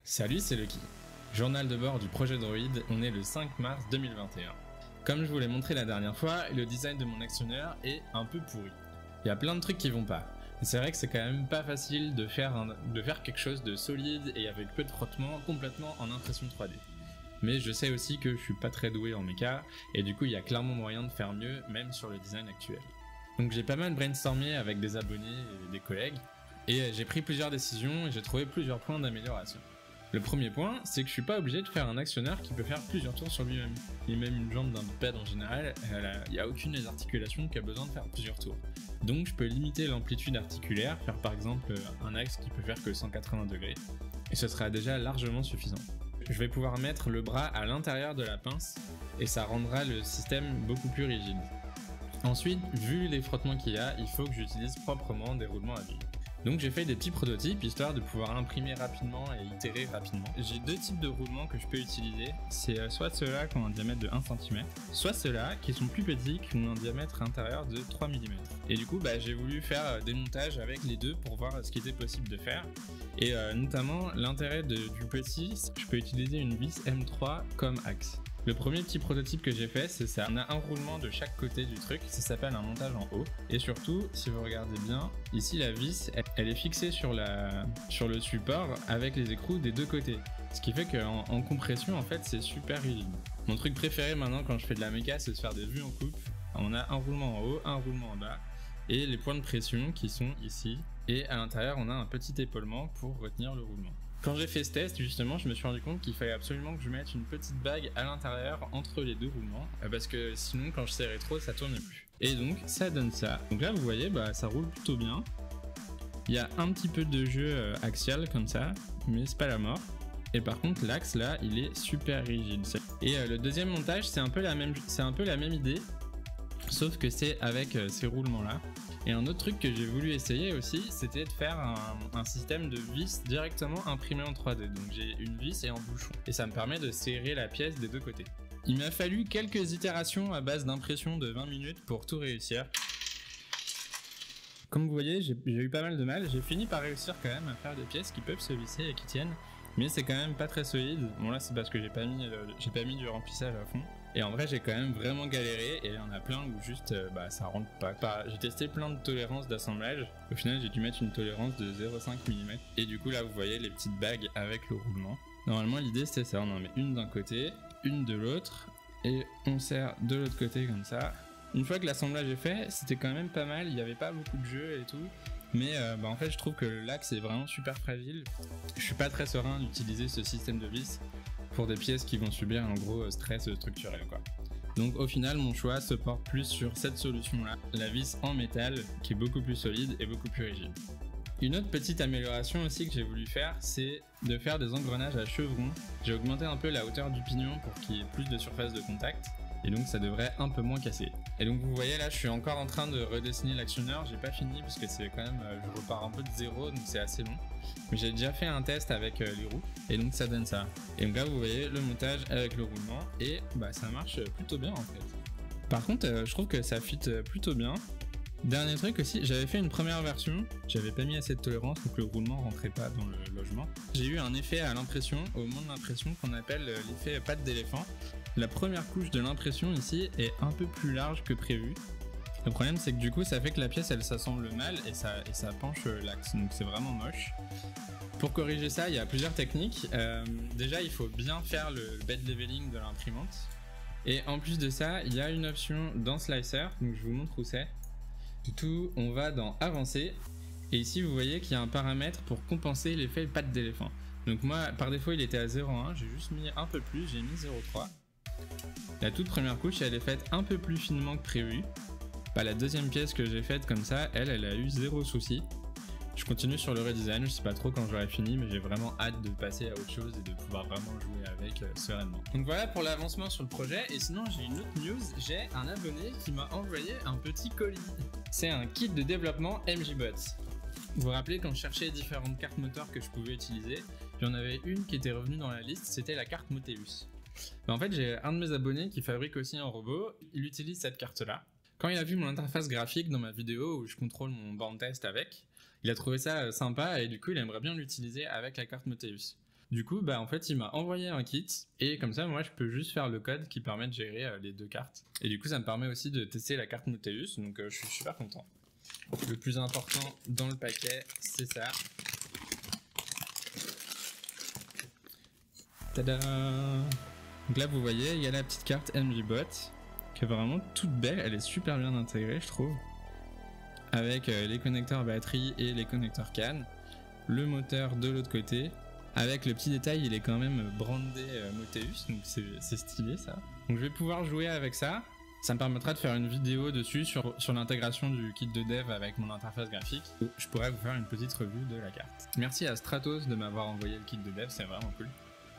Salut, c'est Lucky. Journal de bord du projet Droid, on est le 5 mars 2021. Comme je vous l'ai montré la dernière fois, le design de mon actionneur est un peu pourri. Il y a plein de trucs qui vont pas. Et c'est vrai que c'est quand même pas facile de faire quelque chose de solide et avec peu de frottement complètement en impression 3D. Mais je sais aussi que je suis pas très doué en méca, et du coup il y a clairement moyen de faire mieux, même sur le design actuel. Donc j'ai pas mal brainstormé avec des abonnés et des collègues, et j'ai pris plusieurs décisions et j'ai trouvé plusieurs points d'amélioration. Le premier point, c'est que je suis pas obligé de faire un actionneur qui peut faire plusieurs tours sur lui-même. Et même une jambe d'un bipède en général, il n'y a aucune des articulations qui a besoin de faire plusieurs tours. Donc je peux limiter l'amplitude articulaire, faire par exemple un axe qui peut faire que 180 degrés, et ce sera déjà largement suffisant. Je vais pouvoir mettre le bras à l'intérieur de la pince, et ça rendra le système beaucoup plus rigide. Ensuite, vu les frottements qu'il y a, il faut que j'utilise proprement des roulements à billes. Donc j'ai fait des petits prototypes histoire de pouvoir imprimer rapidement et itérer rapidement. J'ai deux types de roulements que je peux utiliser, c'est soit ceux-là qui ont un diamètre de 1 cm, soit ceux-là qui sont plus petits, qui ont un diamètre intérieur de 3 mm. Et du coup j'ai voulu faire des montages avec les deux pour voir ce qui était possible de faire. Et notamment l'intérêt du petit, je peux utiliser une vis M3 comme axe. Le premier petit prototype que j'ai fait, c'est ça. On a un roulement de chaque côté du truc, ça s'appelle un montage en haut. Et surtout, si vous regardez bien, ici la vis, elle est fixée sur le support avec les écrous des deux côtés. Ce qui fait qu'en compression, en fait, c'est super rigide. Mon truc préféré maintenant quand je fais de la méca, c'est de faire des vues en coupe. On a un roulement en haut, un roulement en bas, et les points de pression qui sont ici. Et à l'intérieur, on a un petit épaulement pour retenir le roulement. Quand j'ai fait ce test, justement, je me suis rendu compte qu'il fallait absolument que je mette une petite bague à l'intérieur entre les deux roulements, parce que sinon, quand je serrais trop, ça tournait plus. Et donc, ça donne ça. Donc là, vous voyez, ça roule plutôt bien. Il y a un petit peu de jeu axial comme ça, mais c'est pas la mort. Et par contre, l'axe là, il est super rigide. Et le deuxième montage, c'est un peu la même idée, sauf que c'est avec ces roulements là. Et un autre truc que j'ai voulu essayer aussi, c'était de faire un système de vis directement imprimé en 3D. Donc j'ai une vis et un bouchon. Et ça me permet de serrer la pièce des deux côtés. Il m'a fallu quelques itérations à base d'impression de 20 minutes pour tout réussir. Comme vous voyez, j'ai eu pas mal de mal. J'ai fini par réussir quand même à faire des pièces qui peuvent se visser et qui tiennent. Mais c'est quand même pas très solide. Bon là c'est parce que j'ai pas mis du remplissage à fond. Et en vrai j'ai quand même vraiment galéré et il y en a plein où juste ça rentre pas. J'ai testé plein de tolérances d'assemblage. Au final j'ai dû mettre une tolérance de 0,5 mm. Et du coup là vous voyez les petites bagues avec le roulement. Normalement l'idée c'était ça, on en met une d'un côté, une de l'autre et on serre de l'autre côté comme ça. Une fois que l'assemblage est fait, c'était quand même pas mal, il n'y avait pas beaucoup de jeu et tout. Mais en fait je trouve que l'axe est vraiment super fragile. Je suis pas très serein d'utiliser ce système de vis pour des pièces qui vont subir un gros stress structurel quoi. Donc au final mon choix se porte plus sur cette solution là, la vis en métal qui est beaucoup plus solide et beaucoup plus rigide. Une autre petite amélioration aussi que j'ai voulu faire, c'est de faire des engrenages à chevrons. J'ai augmenté un peu la hauteur du pignon pour qu'il y ait plus de surface de contact. Et donc ça devrait un peu moins casser. Et donc vous voyez là je suis encore en train de redessiner l'actionneur, j'ai pas fini parce que c'est quand même, je repars un peu de zéro donc c'est assez long. Mais j'ai déjà fait un test avec les roues et donc ça donne ça. Et donc là vous voyez le montage avec le roulement et ça marche plutôt bien en fait. Par contre je trouve que ça fit plutôt bien. Dernier truc aussi, j'avais fait une première version, j'avais pas mis assez de tolérance donc le roulement rentrait pas dans le logement. J'ai eu un effet à l'impression, au moment de l'impression qu'on appelle l'effet patte d'éléphant. La première couche de l'impression ici est un peu plus large que prévu. Le problème c'est que du coup ça fait que la pièce elle s'assemble mal et ça penche l'axe, donc c'est vraiment moche. Pour corriger ça il y a plusieurs techniques. Déjà il faut bien faire le bed leveling de l'imprimante. Et en plus de ça il y a une option dans Slicer, donc je vous montre où c'est. Tout, on va dans avancer et ici vous voyez qu'il y a un paramètre pour compenser l'effet patte d'éléphant. Donc moi par défaut il était à 0,1, j'ai juste mis un peu plus, j'ai mis 0,3. La toute première couche elle est faite un peu plus finement que prévu. La deuxième pièce que j'ai faite comme ça, elle a eu zéro souci. Je continue sur le redesign, je sais pas trop quand j'aurai fini mais j'ai vraiment hâte de passer à autre chose et de pouvoir vraiment jouer avec sereinement. Donc voilà pour l'avancement sur le projet et sinon j'ai une autre news, j'ai un abonné qui m'a envoyé un petit colis. C'est un kit de développement MJBots. Vous vous rappelez quand je cherchais différentes cartes moteurs que je pouvais utiliser, il y en avait une qui était revenue dans la liste, c'était la carte Moteus. En fait j'ai un de mes abonnés qui fabrique aussi un robot, il utilise cette carte là. Quand il a vu mon interface graphique dans ma vidéo où je contrôle mon born test avec, il a trouvé ça sympa et du coup il aimerait bien l'utiliser avec la carte Moteus. Du coup, bah en fait, il m'a envoyé un kit et comme ça, moi, je peux juste faire le code qui permet de gérer les 2 cartes. Et du coup, ça me permet aussi de tester la carte Moteus, donc je suis super content. Le plus important dans le paquet, c'est ça. Tada! Donc là, vous voyez, il y a la petite carte MJBot qui est vraiment toute belle. Elle est super bien intégrée, je trouve. Avec les connecteurs batterie et les connecteurs CAN. Le moteur de l'autre côté. Avec le petit détail, il est quand même brandé Moteus, donc c'est stylé ça. Donc je vais pouvoir jouer avec ça. Ça me permettra de faire une vidéo dessus sur l'intégration du kit de dev avec mon interface graphique. Je pourrais vous faire une petite revue de la carte. Merci à Stratos de m'avoir envoyé le kit de dev, c'est vraiment cool.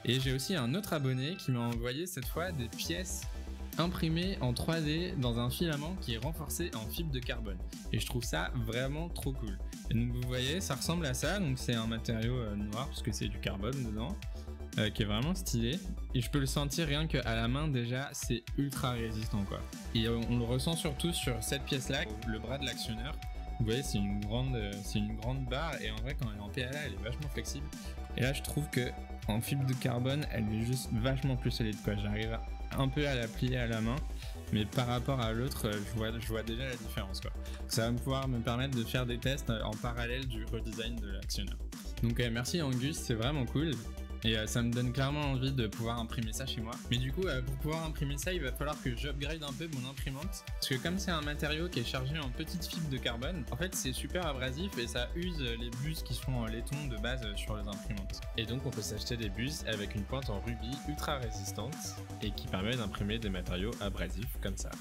Et j'ai aussi un autre abonné qui m'a envoyé cette fois des pièces imprimées en 3D dans un filament qui est renforcé en fibre de carbone. Et je trouve ça vraiment trop cool. Et donc vous voyez, ça ressemble à ça, donc c'est un matériau noir parce que c'est du carbone dedans. Qui est vraiment stylé et je peux le sentir rien qu'à la main déjà, c'est ultra résistant quoi. Et on le ressent surtout sur cette pièce là, le bras de l'actionneur. Vous voyez, c'est une grande barre et en vrai quand elle est en PLA elle est vachement flexible. Et là je trouve que en fibre de carbone elle est juste vachement plus solide quoi. J'arrive un peu à la plier à la main, mais par rapport à l'autre je vois déjà la différence quoi. Ça va pouvoir me permettre de faire des tests en parallèle du redesign de l'actionneur. Donc merci Angus, c'est vraiment cool. Et ça me donne clairement envie de pouvoir imprimer ça chez moi. Mais du coup, pour pouvoir imprimer ça, il va falloir que j'upgrade un peu mon imprimante. Parce que comme c'est un matériau qui est chargé en petites fibres de carbone, en fait c'est super abrasif et ça use les buses qui sont en laiton de base sur les imprimantes. Et donc on peut s'acheter des buses avec une pointe en rubis ultra résistante et qui permet d'imprimer des matériaux abrasifs comme ça.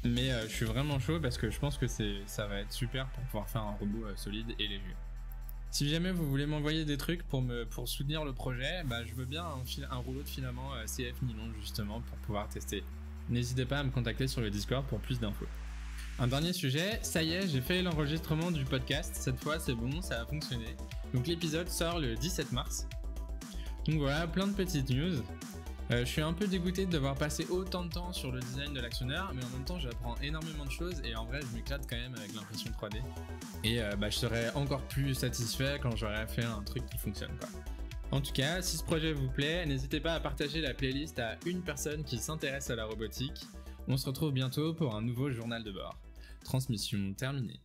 Mais je suis vraiment chaud parce que je pense que ça va être super pour pouvoir faire un robot solide et léger. Si jamais vous voulez m'envoyer des trucs pour soutenir le projet, bah, je veux bien un rouleau de filament CF nylon justement pour pouvoir tester. N'hésitez pas à me contacter sur le Discord pour plus d'infos. Un dernier sujet, ça y est, j'ai fait l'enregistrement du podcast, cette fois c'est bon, ça a fonctionné. Donc l'épisode sort le 17 mars. Donc voilà, plein de petites news. Je suis un peu dégoûté de devoir passer autant de temps sur le design de l'actionneur, mais en même temps j'apprends énormément de choses et en vrai je m'éclate quand même avec l'impression 3D. Et je serai encore plus satisfait quand j'aurai fait un truc qui fonctionne quoi. En tout cas, si ce projet vous plaît, n'hésitez pas à partager la playlist à une personne qui s'intéresse à la robotique. On se retrouve bientôt pour un nouveau journal de bord. Transmission terminée.